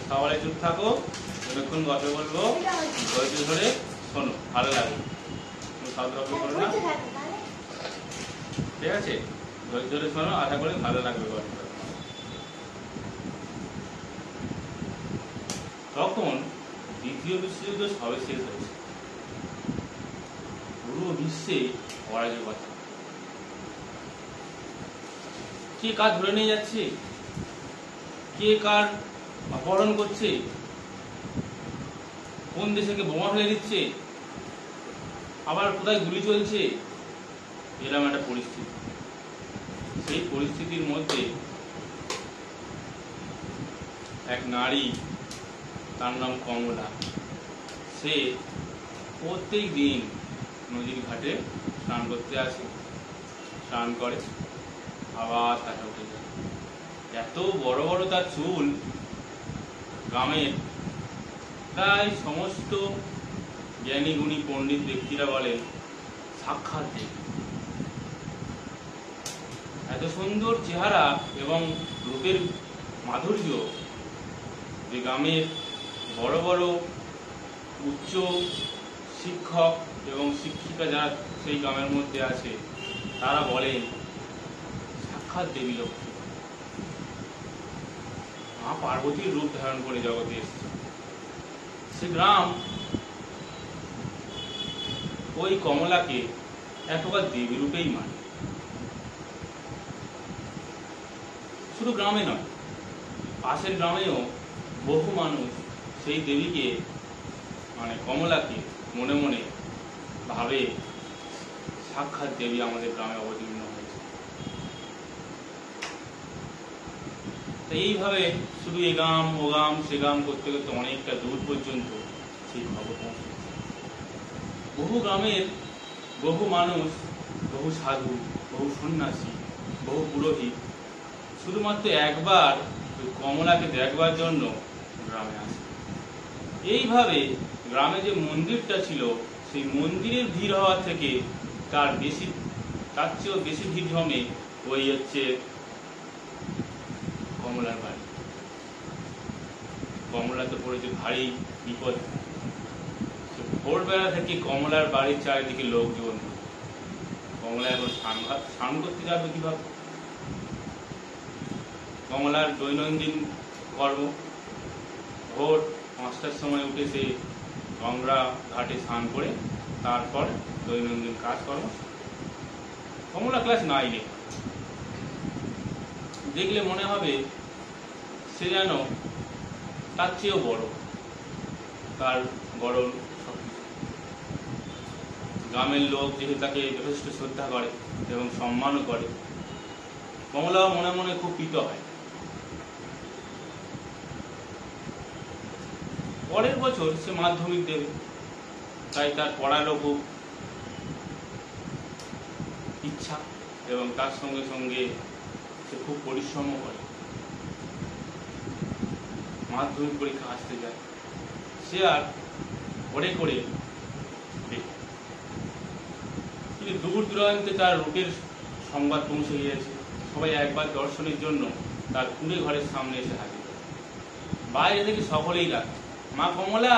সবাই চুপ থাকো, যতক্ষণ গল্প বলবো ধৈর্য ধরে শোনো, ভালো লাগবে। শব্দ করো না, ঠিক আছে? ধৈর্য ধরে শোনো, আশা করি ভালো লাগবে গল্পটা। তখন দ্বিতীয় বিশ্বযুদ্ধ সবে শেষ হয়েছে। পুরো বিশ্বে অরাজকতা। কে কার ধরে নিয়ে যাচ্ছে, কে কার অপহরণ করছে, কোন দেশে বোমা ফেলে দিচ্ছে, আবার কোথায় গুলি চলছে, এরকম একটা পরিস্থিতি। সেই পরিস্থিতির মধ্যে এক নারী, তার নাম কমলা, সে প্রত্যেক দিন নদীর ঘাটে স্নান করতে আসে, স্নান করে, আবার কাঁচা উঠে যায়। এত বড় বড় তার চুল, গ্রামের প্রায় সমস্ত জ্ঞানী গুণী পণ্ডিত ব্যক্তিরা বলেন সাক্ষাৎ দেবী। এত সুন্দর চেহারা এবং রূপের মাধুর্য যে গ্রামের বড় বড় উচ্চ শিক্ষক এবং শিক্ষিকা যারা সেই গ্রামের মধ্যে আছে, তারা বলেন সাক্ষাৎ দেবী লক্ষ্মী, মা পার্বতীর রূপ ধারণ করে জগতে এসেছে। সে গ্রাম ওই কমলাকে এক প্রকার দেবী রূপেই মানে। শুধু গ্রামে নয়, পাশের গ্রামেও বহু মানুষ সেই দেবীকে মানে কমলাকে মনে মনে ভাবে সাক্ষাৎ দেবী আমাদের গ্রামে অবতীর্ণ হয়েছে। এইভাবে শুধু এ গ্রাম ও গ্রাম সে গ্রাম করতে করতে অনেকটা দূর পর্যন্ত সেই খবর পৌঁছে। বহু গ্রামের বহু মানুষ, বহু সাধু, বহু সন্ন্যাসী, বহু পুরোহিত শুধুমাত্র একবার কমলাকে দেখবার জন্য গ্রামে আসে। এইভাবে গ্রামে যে মন্দিরটা ছিল, সেই মন্দিরের ভিড় হওয়ার থেকে তার চেয়েও বেশি ভিড় জমে ওই হচ্ছে কমলার বাড়ি। কমলা তো পড়েছে ভারী বিপদ। ভোরবেলা থেকে কমলার বাড়ির চারিদিকে লোকজন। কমলা এখন স্নান করতে যাবে কিভাবে? কমলার দৈনন্দিন কর্ম, ভোর 5টার সময় উঠে সে গঙ্গা ঘাটে স্নান করে তারপর দৈনন্দিন কাজকর্ম। কমলা ক্লাস 9-এ। দেখলে মনে হবে সে যেন তার চেয়েও বড়, তার বড় সবকিছু। গ্রামের লোক যেহেতু তাকে যথেষ্ট শ্রদ্ধা করে এবং সম্মানও করে, কমলাও মনে মনে খুব প্রীত হয়। পরের বছর সে মাধ্যমিক দেবে, তাই তার পড়ারও খুব ইচ্ছা এবং তার সঙ্গে সঙ্গে সে খুব পরিশ্রম করে। মাধ্যমিক পরীক্ষা আসতে যায়, সে আর পড়ে করে কিন্তু দূর দূরান্তে তার রূপের সংবাদ পৌঁছে গিয়েছে। সবাই একবার দর্শনের জন্য তার কুঁড়ে ঘরের সামনে এসে হাজির। বাইরে থেকে সকলেই ডাকে, মা কমলা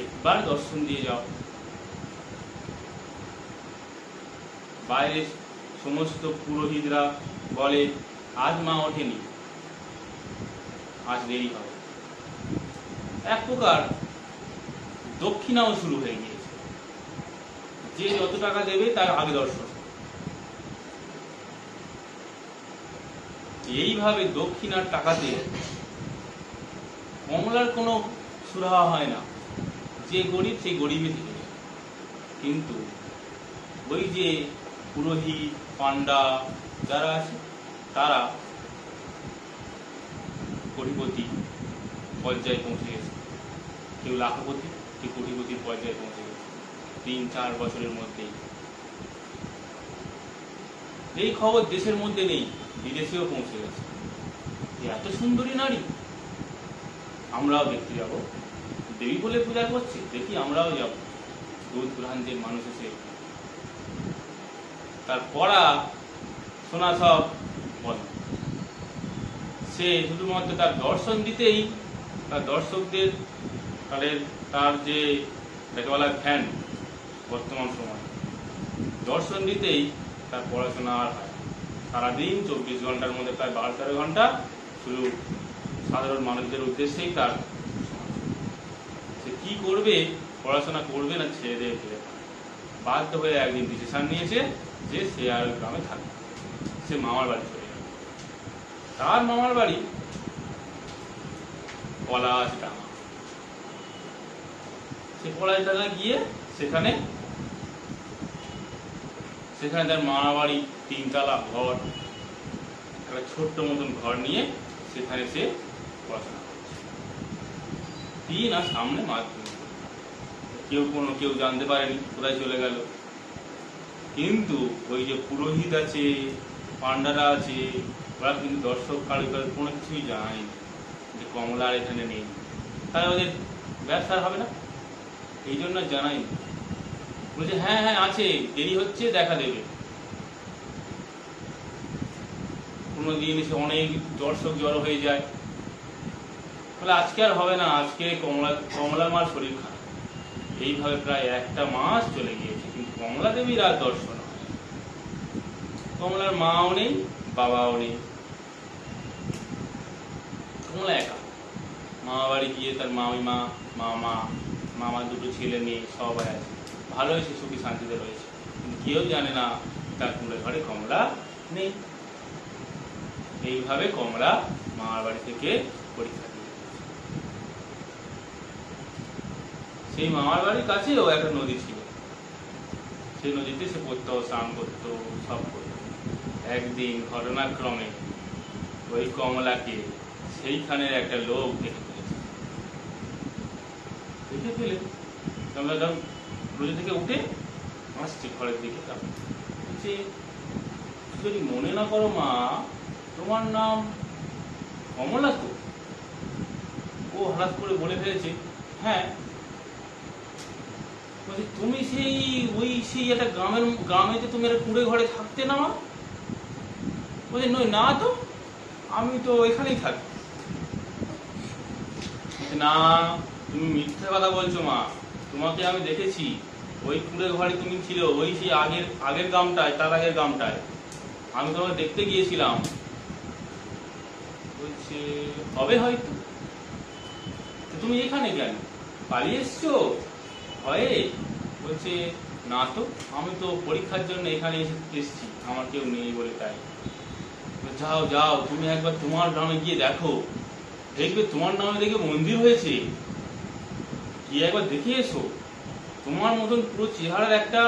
একবার দর্শন দিয়ে যাও। বাইরে সমস্ত পুরোহিতরা বলে আজ মা ওঠেনি, আজ দেরি হবে। এক প্রকার দক্ষিণাও শুরু হয়ে গিয়েছে, যে যত টাকা দেবে তার আগে দর্শন। এইভাবে দক্ষিণার টাকাতে কমলার কোনো সুরাহা হয় না। যে গরিব সেই গরিবই থেকে যায়। কিন্তু ওই যে পুরোহিত পান্ডা যারা আছে, তারা কোটিপতি পর্যায়ে পৌঁছে গেছে। কেউ লাখপতি, কেউ কোটিপতির পর্যায়ে পৌঁছে গেছে 3-4 বছরের মধ্যেই। এই খবর দেশের মধ্যে নেই, বিদেশেও পৌঁছে গেছে। এত সুন্দরী নারী, আমরাও দেখতে যাব। দেবী বলে পূজা করছে, দেখি আমরাও যাব। দূর দূরান্তের মানুষ এসে তার পড়া শোনা সব বন্ধ। সে শুধুমাত্র তার দর্শন দিতেই তার দর্শকদের তার যে লেখাবেলার ফ্যান বর্তমান সময় দর্শন দিতেই তার পড়াশোনা আর হয়। সারাদিন 24 ঘন্টার মধ্যে প্রায় 12-13 ঘন্টা শুধু সাধারণ মানুষদের উদ্দেশ্যেই তার সে কি করবে, পড়াশোনা করবে না ছেড়ে দিয়ে ফিরে বাধ্য হয়ে একদিন ডিসিশন নিয়েছে যে সে আর গ্রামে থাকবে, সে মামার বাড়ি চলে যাবে। তার মামার বাড়ি পলাশডাঙ্গা। সে পলাশডাঙ্গা গিয়ে সেখানে তার মামার বাড়ি 3 তলা ঘর, একটা ছোট্ট মতন ঘর নিয়ে সেখানে সে পড়াশোনা করছে। 3 আর সামনে মাধ্যমিক। কেউ জানতে পারেনি কোথায় চলে গেল। কিন্তু ওই যে পুরোহিত আছে, পান্ডারা আছে, ওরা কিন্তু দর্শক কারো কোনো কিছুই জানায়নি যে কমলার এখানে নেই, তাহলে ওদের ব্যবসা হবে না, এই জন্য জানায়নি। বলছে হ্যাঁ হ্যাঁ আছে, দেরি হচ্ছে, দেখা দেবে। কোনোদিন এসে অনেক দর্শক জড়ো হয়ে যায়, বলে আজকে আর হবে না, আজকে কমলা মার শরীর খারাপ। এইভাবে প্রায় 1টা মাস চলে গিয়েছে, কিন্তু কমলা দেবীর আর দর্শন হয়। কমলার মাও নেই, বাবাও নেই, কমলা একা। মামা বাড়ি গিয়ে তার মামা 2 ছেলে মেয়ে সবাই আছে, ভালো হয়েছে, সুখী শান্তিতে রয়েছে। কিন্তু কেউ জানে না তার কুড়ে ঘরে কমলা নেই। এইভাবে কমলা মামার বাড়ি থেকে পরীক্ষা দিয়ে সেই মামার বাড়ির কাছেও একটা নদী ছিল, সেই নদীতে সে পড়তো, স্নান করতো, সব করতো। একদিন ঘটনাক্রমে ওই কমলাকে সেইখানের একটা লোক দেখে ফেলে কমলা নদী থেকে উঠে আসছে ঘরের দিকে। বলছে যদি মনে না করো মা, তোমার নাম কমলা তো? ও হঠাৎ করে বলে ফেলেছে হ্যাঁ। বলছে তুমি সেই একটা গ্রামেতে তুমি একটা কুড়ে ঘরে থাকতে না মা? বলছে না তো, আমি তো এখানেই থাকি। না, তুমি মিথ্যে কথা বলছো মা, তোমাকে আমি দেখেছি ওই কুড়ে ঘরে তুমি ছিল, ওই সেই আগের গ্রামটায়, তার আগের গ্রামটায় আমি তোমাকে দেখতে গিয়েছিলাম। বলছে হবে হয়তো, তুমি এখানে কেন, পালিয়ে এসছো ভয়ে? বলছে না তো, আমি তো পরীক্ষার জন্য এখানে এসেছি, আমার কেউ নেই বলে তাই। যাও যাও, তুমি একবার তোমার গ্রামে গিয়ে দেখো, দেখবে তোমার নামে দেখে মন্দির হয়েছে, গিয়ে একবার দেখে এসো। তোমার মতন পুরো চেহারার একটা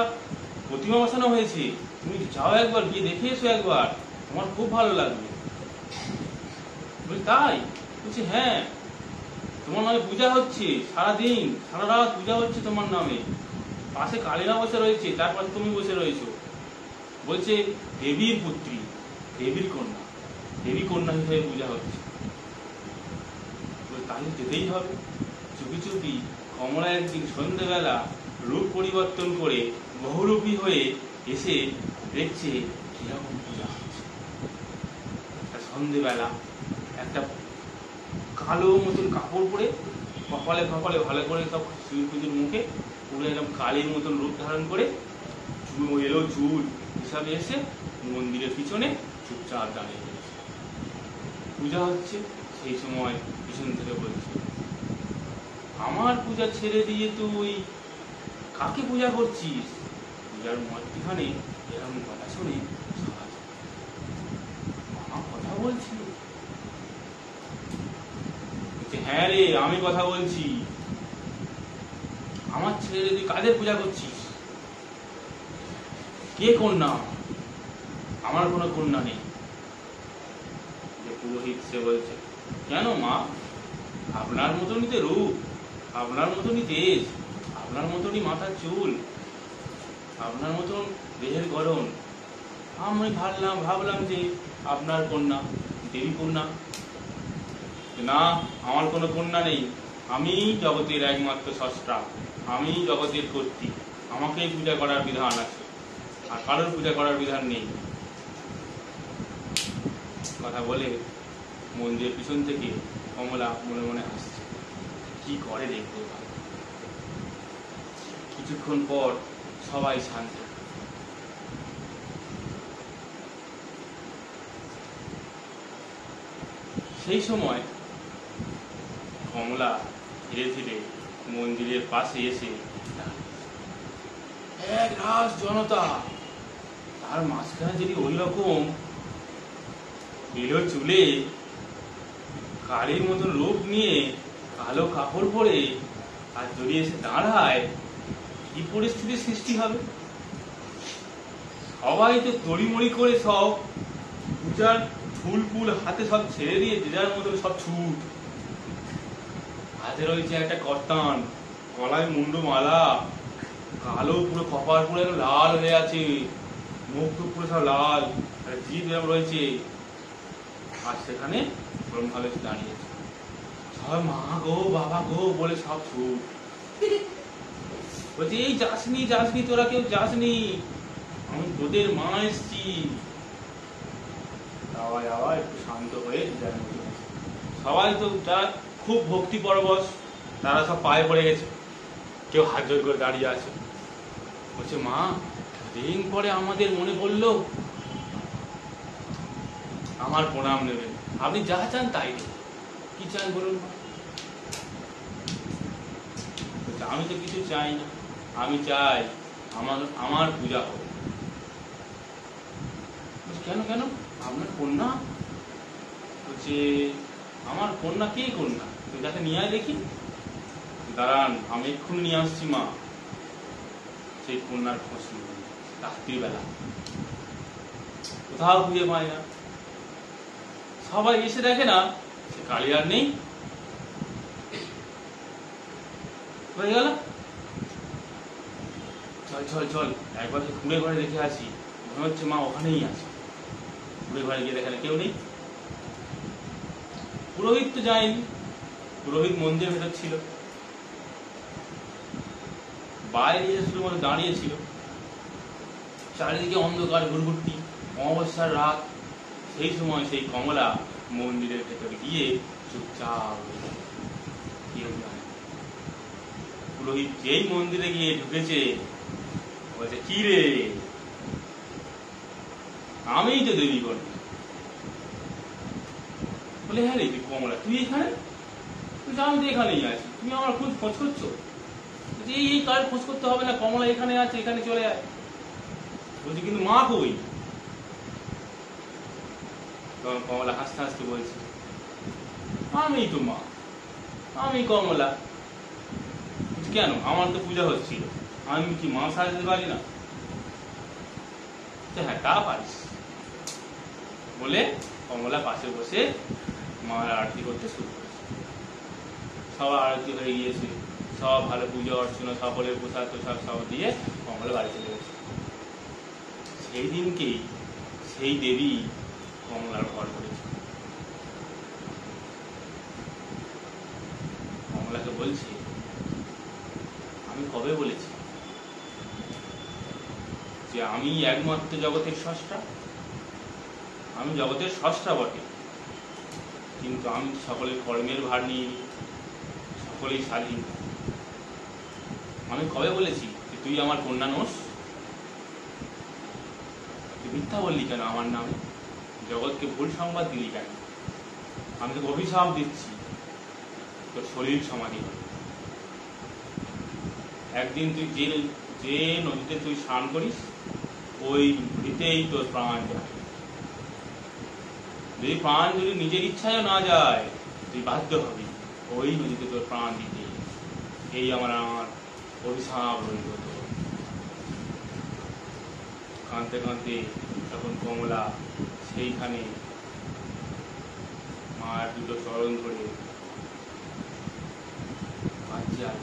প্রতিমা বসানো হয়েছে, তুমি যাও একবার গিয়ে দেখে এসো একবার, তোমার খুব ভালো লাগবে। বলছি তাই? বলছি হ্যাঁ, তোমার নামে পূজা হচ্ছে, সারাদিন সারা রাত পূজা হচ্ছে তোমার নামে, পাশে কালীমা বসে রয়েছে, তার পাশে তুমি বসে রয়েছো। বলছে দেবীর পুত্রী, দেবী কন্যা হিসেবে পূজা হচ্ছে। তাহলে যেতেই হবে। চুপি চুপি কমলা একদিন সন্ধ্যেবেলা রূপ পরিবর্তন করে বহুরূপী হয়ে এসে দেখছে কিরকম পূজা হচ্ছে। সন্ধ্যেবেলা একটা কালো মতন কাপড় পরে কপালে ভালো করে সব শিব পুজোর মুখে পুরো একদম কালীর মতন রূপ ধারণ করে চুল হিসাবে এসে মন্দিরের পিছনে চুপচাপ দাঁড়িয়ে গেছে। পূজা হচ্ছে, সেই সময় পিছন থেকে বলছে আমার পূজা ছেড়ে দিয়ে তুই কাকে পূজা করছিস? পূজার মধ্যখানে এরকম কথা শুনে মামা কথা বলছিল। হ্যাঁ রে, আমি কথা বলছি। আমার ছেড়ে তুই কাদের পূজা করছিস? কে কন্যা? আমার কোনো কন্যা নেই। পুরোহিত সে বলছে কেন মা, আপনার মতনই তো রূপ, আপনার মতনই তেজ, আপনার মতনই মাথার চুল, আপনার মতন দেহের গড়ন, আমি ভাবলাম যে আপনার কন্যা, দেবী কন্যা। না, আমার কোনো কন্যা নেই, আমি জগতের একমাত্র স্রষ্টা, আমি জগতের কর্ত্রী, আমাকেই পূজা করার বিধান আছে, আর কারোর পূজা করার বিধান নেই। কথা বলে মন্দিরের পিছন থেকে কমলা মনে মনে হাসছে। কি করে দেখতে পাবে। কিছুক্ষণ পর সবাই শান্ত। সেই সময় কমলা ধীরে ধীরে মন্দিরের পাশে এসে এক রাস জনতা, তার মাঝখানে যদি ওই রকম বেলো চুলে কালির মতন রূপ নিয়ে কালো কাপড় পরে আর যদি এসে দাঁড়ায়, কি পরিস্থিতির সৃষ্টি হবে। সবাই তো তড়িমড়ি করে সব পূজার ফুল ফুল হাতে সব ছেড়ে দিয়ে যে যার মতন সব ছুট। হাতে রয়েছে একটা কর্তান, গলায় মুন্ডু মালা, কালো পুরো কপাল পুরো লাল হয়ে আছে, মুখ টুক পুরো সব লাল, আর জিভ এরকম রয়েছে। আর সেখানে ব্রহ্মালয় এসে দাঁড়িয়েছে। সবাই মা গো বাবা গো বলে সব ছুট। বলছে এই যাসনি যাসনি, তোরা কেউ যাসনি, আমি তোদের মা এসছি। সবাই আবার একটু শান্ত হয়ে সবাই তো যারা খুব ভক্তি পরবশ তারা সব পায়ে পড়ে গেছে, কেউ হাত জোর করে দাঁড়িয়ে আছে। বলছে মা, দিন পরে আমাদের মনে পড়লো, আমার প্রণাম নেবেন, আপনি যা চান তাই দেবেন। কি চান বলুন? আমি তো কিছু চাই না, আমি চাই আমার পূজা হোক। কেন কেন? আপনার কন্যা? বলছে আমার কন্যা? কে কন্যা? তুই তাকে নিয়ে আয় দেখি। দাঁড়ান, আমি এক্ষুনি নিয়ে আসছি মা। সেই কন্যার খোঁজ নিল রাত্রিবেলা, কোথাও খুঁজে পায় না। সবাই এসে দেখে না সে কালী আর নেই, হয়ে গেল। চল চল চল, একবার কুড়ে ঘরে দেখে আসি, মনে হচ্ছে মা ওখানেই আছে। কুড়ে ঘরে গিয়ে দেখে কেউ নেই। পুরোহিত তো যায়নি, পুরোহিত মন্দিরের ভেতর ছিল, বাইরে এসে শুধুমাত্র দাঁড়িয়েছিল। চারিদিকে অন্ধকার ঘুরঘুরটি, অমাবস্যার রাত। সেই সময় সেই কমলা মন্দিরের ভেতরে গিয়ে চুপচাপ। পুরোহিত যেই মন্দিরে গিয়ে ঢুকেছে, বলছে কি রে? আমিই তো দেবী করি। বলে হ্যাঁ রে কমলা, তুই এখানে? আমি তো এখানেই আছি, তুমি আমার খোঁজ করছো? এই কার খোঁজ করতে হবে না, কমলা এখানে আছে, এখানে চলে আয়। বলছি কিন্তু মা কই? তখন কমলা হাসতে হাসতে বলছে আমি তো মা, আমি কমলা। কেন? আমার তো পূজা হচ্ছিল, আমি কি মা সাজতে পারি না? হ্যাঁ তা পারিস বলে কমলা পাশে বসে মার আরতি করতে শুরু করেছে। সবার আরতি হয়ে গিয়েছে, সব ভালো পুজো অর্চনা, সকলের প্রসাদ তোসাদ সব দিয়ে কমলা বাড়ি চলে গেছে। সেই দিনকেই সেই দেবী কমলার ঘর করেছে। কমলাকে বলছে আমি কবে বলেছি যে আমি একমাত্র জগতের স্রষ্টা? আমি জগতের স্রষ্টা বটে, কিন্তু আমি সকলের কর্মের ভার নিয়ে নিই, সকলেই স্বাধীন। আমি কবে বলেছি যে তুই আমার কন্যা নোস? তুই মিথ্যা বললি কেন আমার নামে? জগৎকে ভুল সংবাদ দিলি কেন? আমি তোকে অভিশাপ দিচ্ছি, তোর শরীর সমাধি হবে। একদিন তুই যে নদীতে তুই স্নান করিস, ওই নদীতেই তোর প্রাণ যাবে। যদি প্রাণ যদি নিজের ইচ্ছায় না যায়, তুই বাধ্য হবি ওই নদীতে তোর প্রাণ দিতে। এই আমার অভিশাপ রইল। কাঁদতে কাঁদতে তখন কমলা সেইখানে মার দুটো চরণ ধরে কাঁদছে আর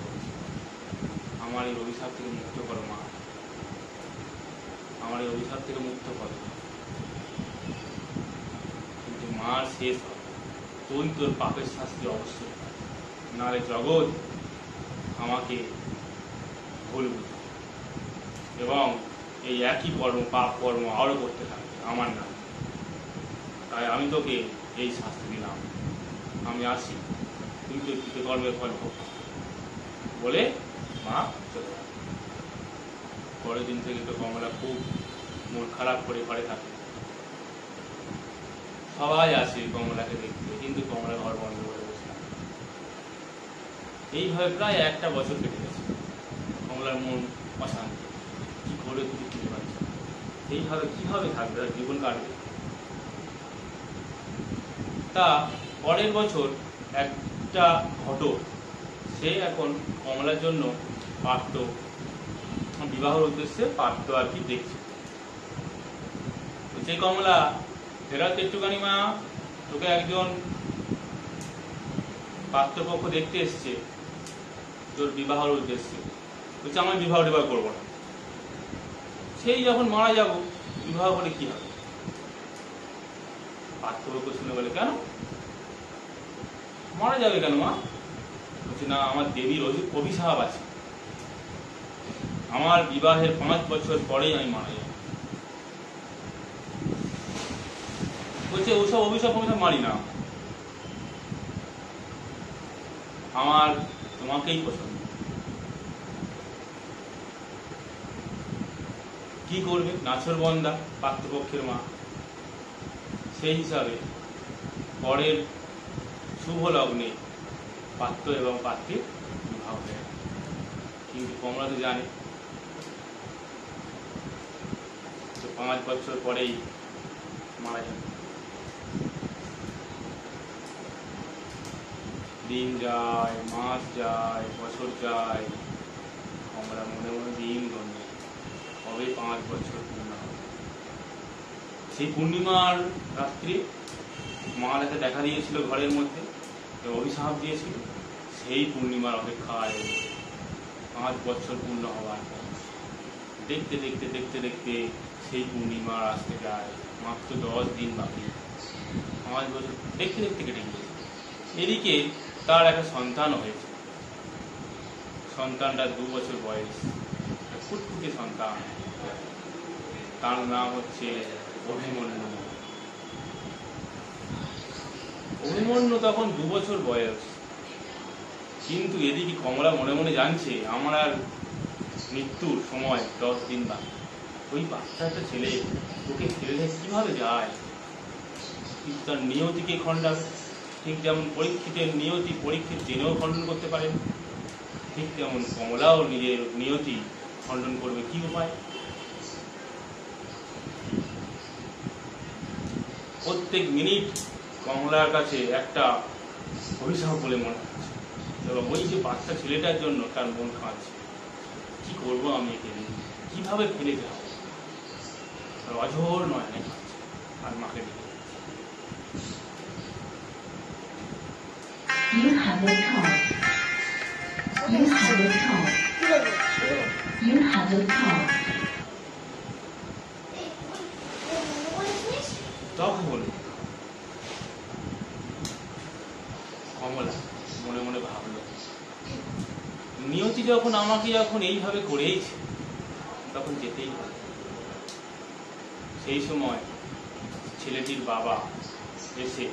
আমার এই অভিশাপ থেকে মুক্ত করো মা, আমার এই অভিশাপ থেকে মুক্ত করো। কিন্তু মার শেষ হবে, তুই তোর পাপের শাস্তি অবশ্যই, নাহলে জগৎ আমাকে ভুল বুঝবে এবং এই একই কর্ম, পাপ কর্ম আরো করতে থাকবে আমার নামে। তাই আমি তোকে এই শাস্তি দিলাম, আমি আসি, তুমি তো কৃতকর্মের ফল ভোগ বলে মা চলে যায়। পরের দিন থেকে তো কমলা খুব মন খারাপ করে ঘরে থাকে। সবাই আসে কমলাকে দেখতে, কিন্তু কমলা ঘর বন্ধ করে বসে থাকে। এইভাবে প্রায় একটা বছর কেটে গেছে। কমলার মন অশান্তি, কি করে কিছু খুঁজে পাচ্ছে না। এইভাবে কিভাবে থাকবে, তার জীবন কাটবে। তা পরের বছর একটা ঘটক, সে এখন কমলার জন্য পাত্র, বিবাহের উদ্দেশ্যে পাত্র আর কি দেখছে। সেই কমলা, ফেরাত একটুখানি মা, তোকে একজন পাত্রপক্ষ দেখতে এসছে তোর বিবাহের উদ্দেশ্যে। বলছে আমি বিবাহ টিবাহ করবো না, সেই যখন মারা যাব বিবাহ করে কি হবে। পাত্রপক্ষ শুনে বলে কেন মারা যাবে কেন মা? বলছে না, আমার দেবীর অভিশাপ আছে, আমার বিবাহের 5 বছর পরেই আমি মারা যাব। বলছে ওসব অভিশাপ মানি না, আমার তোমাকেই পছন্দ। কি করবে, নাছরবন্দা পাত্রপক্ষের মা, সেই হিসাবে পরের শুভ লগ্নে পাত্র এবং পাত্রীর বিবাহ হয়ে। কিন্তু কমলা তো জানে 5 বছর পরেই মারা যাবে। দিন যায়, মাস যায়, বছর যায়, আমরা মনে মনে দিন গণে কবে 5 বছর পূর্ণ হবে। সেই পূর্ণিমার রাত্রে মা দেখা দিয়েছিল ঘরের মধ্যে, অভিশাপ দিয়েছিল। সেই পূর্ণিমার অপেক্ষায় 5 বছর পূর্ণ হওয়ার পর দেখতে দেখতে দেখতে দেখতে সেই পূর্ণিমার আসতে যায় মাত্র 10 দিন বাকি। 5 বছর দেখতে দেখতে কেটে গিয়েছে। এদিকে তার একটা সন্তান হয়েছে। সন্তানটা 2 বছর বয়স, ফুটফুটে সন্তান, তার নাম হচ্ছে অভিমন্যু। অভিমন্যু তখন 2 বছর বয়স, কিন্তু এদিকে কমলা মনে মনে জানছে আমার আর মৃত্যুর সময় 10 দিন বাকি। ওই বাচ্চা একটা ছেলে, ওকে ফেলে কিভাবে যায়? কিন্তু তার নিয়তিকে খণ্ডাবে, ঠিক যেমন পরীক্ষিতের নিয়তি পরীক্ষিত জেনেও খণ্ডন করতে পারেন, ঠিক তেমন কমলাও নিজের নিয়তি খণ্ডন করবে। কি উপায়? প্রত্যেক মিনিট কমলার কাছে একটা অভিশাপ বলে মনে হচ্ছে, এবং ওই যে বাচ্চা ছেলেটার জন্য তার মন খাচ্ছে। কি করবো আমি একে নিয়ে, কিভাবে ফেলে যাব? অঝোর নয় না খাচ্ছে, আর মাকে ডেকে You have a call. You have a call. You have a call. তখন কমলা মনে মনে ভাবলো, নিয়তি যখন আমাকে যখন এইভাবে করেইছে, তখন যেতেই হবে। সেই সময় ছেলেটির বাবা এসে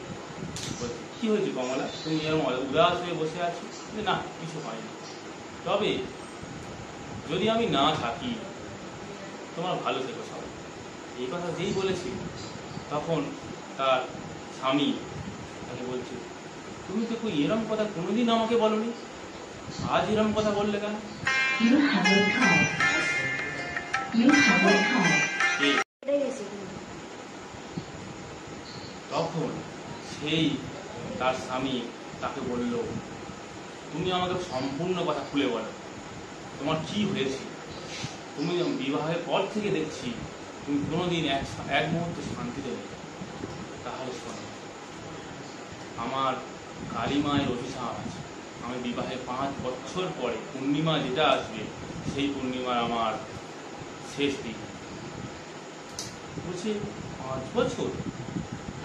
বলছে, কি হয়েছে কমলা, তুমি এরকম উদাস হয়ে বসে আছো? না, কিছু হয়নি, তবে যদি আমি না থাকি তোমার ভালো থেকো সবাই। এই কথা যেই বলেছি, তখন তার স্বামী তাকে বলছে, তুমি তো কই এরম কথা কোনোদিন আমাকে বলনি, আজ এরম কথা বললে কেন? You have a call. You have a call. তখন সেই তার স্বামী তাকে বলল, তুমি আমাকে সম্পূর্ণ কথা খুলে বলো, তোমার কি হয়েছে? তুমি বিবাহের পর থেকে দেখছি তুমি কোনোদিন এক মুহূর্তে শান্তিতে নেই। তাহলে শোনো, আমার কালী মায়ের অভিশাপ আছে। আমি বিবাহের 5 বছর পরে পূর্ণিমা যেটা আসবে, সেই পূর্ণিমার আমার শেষ দিন। বলছি 5 বছর?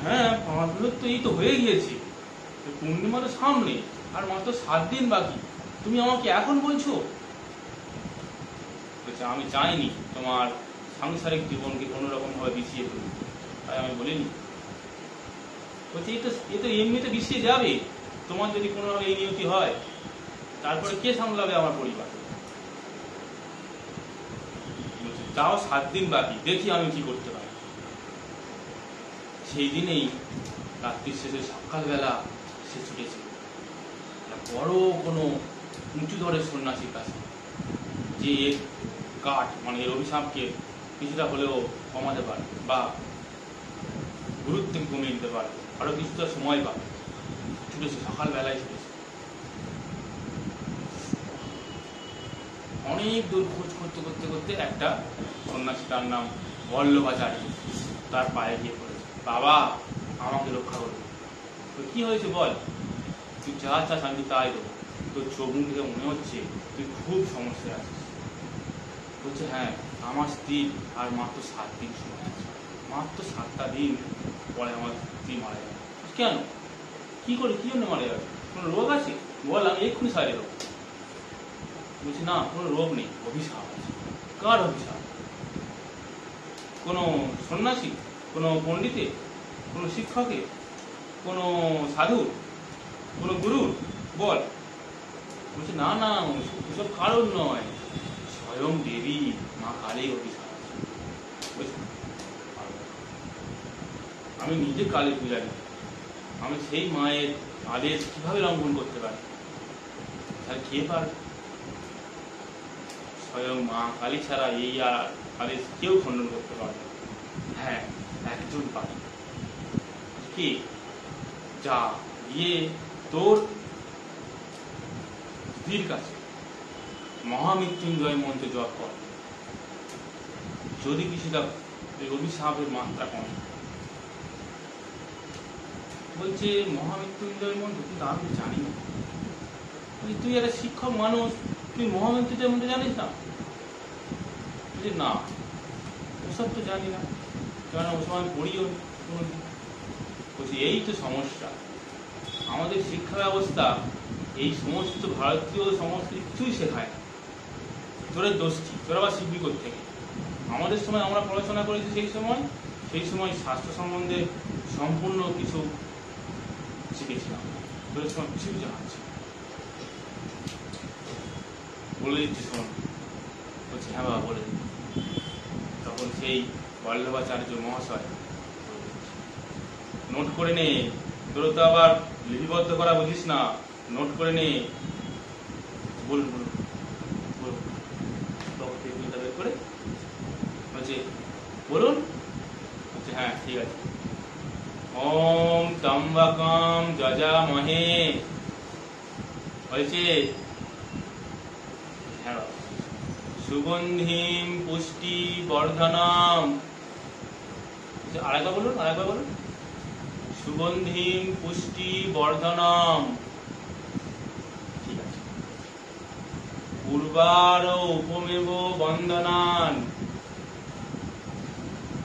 হ্যাঁ, 5 বছর তো এই তো হয়ে গিয়েছে, পূর্ণিমা তো সামনে, আর মাত্র 7 দিন বাকি, তুমি আমাকে এখন বলছো? বলছে আমি চাইনি তোমার সাংসারিক জীবনকে কোনোরকম ভাবে পিছিয়ে ফেলতে, তাই আমি বলিনি। বলছে এ তো এমনিতে বিষিয়ে যাবে, তোমার যদি কোনোভাবে এই নিয়তি হয়, তারপরে কে সামলাবে আমার পরিবার? তাও 7 দিন বাকি, দেখি আমি কি করতে পারি। সেই দিনেই রাত্রির শেষে সকালবেলা সে ছুটেছিল বড় কোনো উঁচু দরের সন্ন্যাসীর কাছে, যে এর কাঠ মানে এর অভিশাপকে কিছুটা হলেও কমাতে পারে বা গুরুত্ব কমিয়ে দিতে পারে, আরো কিছুটা সময় পাবে। ছুটেছে, সকালবেলায় ছুটেছে, অনেক দূর খোঁজ করতে করতে করতে একটা সন্ন্যাসী, তার নাম বল্লভাচার্য, তার পায়ে গিয়ে পড়েছে, বাবা আমাকে রক্ষা করবে। তো কি হয়েছে বল, তুই যা চাস আমি তাই দেবো, তোর চোখ মুখ থেকে মনে হচ্ছে তুই খুব সমস্যায় আছিস। বলছে হ্যাঁ, আমার স্ত্রী আর মাত্র 7 দিন সময় আছে, মাত্র 7টা দিন পরে আমার স্ত্রী মারা যাবে। কেন, কি করে, কি জন্য মারা যাবে, কোনো রোগ আছে বল, আমি এক্ষুনি সারিয়ে দেবো। বলছি না, কোনো রোগ নেই, অভিশাপ আছে। কার অভিশাপ? কোনো সন্ন্যাসী, কোনো পণ্ডিতে, কোনো শিক্ষকে, কোনো সাধু, কোনো গুরু, বল। বলছে না না, এসব কারণ নয়, স্বয়ং দেবী মা কালীর অভিশাপ আছে। আমি নিজে কালী পূজারি, আমি সেই মায়ের আদেশ কিভাবে লঙ্ঘন করতে পারি? তাহলে কে পারবে? স্বয়ং মা কালী ছাড়া এই আদেশ কেউ খণ্ডন করতে পারবে? হ্যাঁ, একজন পারে। কে? যা গিয়ে তোর স্ত্রীর কাছে মহামৃত্যুঞ্জয় মন্ত্র জপ কর, যদি কিছুটা অভিশাপের মাত্রা কমে। বলছে মহামৃত্যুঞ্জয় মন্ত্র, কিন্তু আমি জানি না। তুই একটা শিক্ষক মানুষ, তুই মহামৃত্যুঞ্জয় মন্ত্র জানিস না? বলছে না, ওসব তো জানি না, কারণ ওসব আমি পড়িও কোনোদিন। বলছি এই তো সমস্যা, আমাদের শিক্ষা ব্যবস্থা এই সমস্ত ভারতীয় সমস্ত কিছুই শেখায় না। তোরা দোষ কি, তোরা আবার শিখবি থেকে? আমাদের সময় আমরা পড়াশোনা করেছি, সেই সময় স্বাস্থ্য সম্বন্ধে সম্পূর্ণ কিছু শিখেছিলাম, তোদের সময় কিছু জানাচ্ছি। বলে দিচ্ছি শোন। বলছি হ্যাঁ বাবা বলে দিচ্ছি। তখন সেই বল্লভাচার্য মহাশয় নোট করে নে, তোর তো আবার লিপিবদ্ধ করা বুঝিস না, নোট করে নে। বলুন বলুন বলুন, বের করে বলছে বলুন। বলছে হ্যাঁ ঠিক আছে। ওম ত্র্যম্বকম যজামহে, বলছে হ্যাঁ, সুগন্ধিম পুষ্টি বর্ধনম, আরেকবার বলুন, আরেকবার বলুন, সুগন্ধিম পুষ্টি বর্ধনম। ঠিক আছে। পূর্বার উপমেব বন্দনান,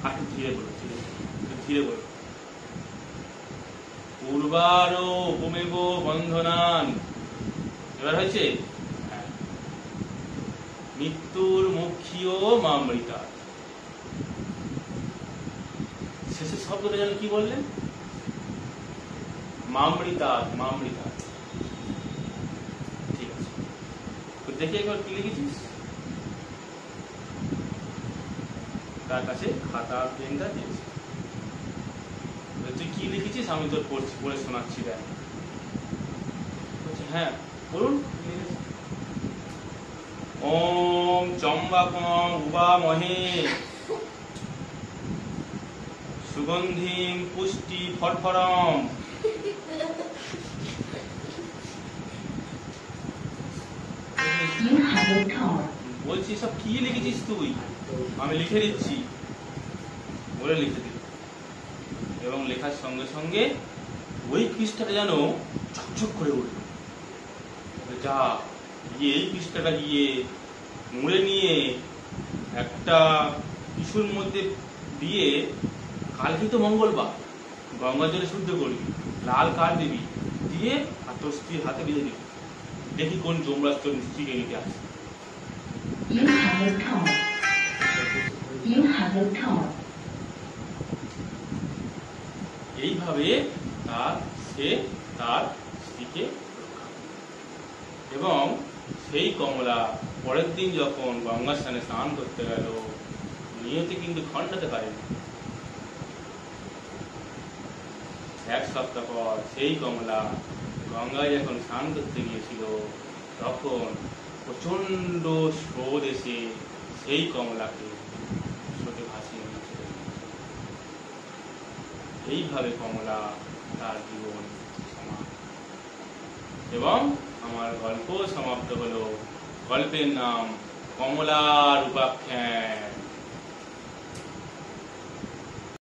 একটু ধীরে বলুন, ধীরে বলুন। পূর্বার উপমেব বন্ধনান, এবার হয়েছে মৃত্যুর মুখ্যীয় মামৃতা। শেষের শব্দটা যেন কি বললেন? মামৃতা, মামৃতা। ঠিক আছে, তো দেখে একবার কি লিখেছিস? তার কাছে খাতা পেনটা দিয়েছি, তুই কি লিখেছিস আমি তোর পড়ছি, পড়ে শোনাচ্ছি। দেখ, বলছে হ্যাঁ বলুন। ওম ত্র্যম্বকম উবামহে সুগন্ধিম পুষ্টি ফরফরম। বলছি সব কি লিখেছিস তুই? আমি লিখে দিচ্ছি বলে লিখে দিল, এবং লেখার সঙ্গে সঙ্গে ওই পৃষ্ঠাটা যেন ঝকঝক করে উঠল। যা গিয়ে এই পৃষ্ঠাটা গিয়ে মুড়ে নিয়ে একটা টিস্যুর মধ্যে দিয়ে, কালকে তো মঙ্গলবার, গঙ্গা জলে শুদ্ধ করবি, লাল কাঠ দিবি, দিয়ে আর তোর স্ত্রীর হাতে বেঁধে দিবি, দেখি কোন যমরাজ তোর স্ত্রীকে নিতে আসে। এইভাবে সে তার স্ত্রীকে রক্ষা করে। এবং সেই কমলা পরের দিন যখন গঙ্গা স্নানে স্নান করতে গেল, নিয়তি কিন্তু খণ্ডাতে পারেনি। এক সপ্তাহ পর সেই কমলা গঙ্গায় যখন স্নান করতে গিয়েছিল, তখন প্রচন্ড স্রোত এসে সেই কমলাকে স্রোতে ভাসিয়ে নিয়েছিল। এইভাবে কমলা তার জীবন সমাপ্ত। এবং আমার গল্প সমাপ্ত হলো। গল্পের নাম কমলার উপাখ্যান।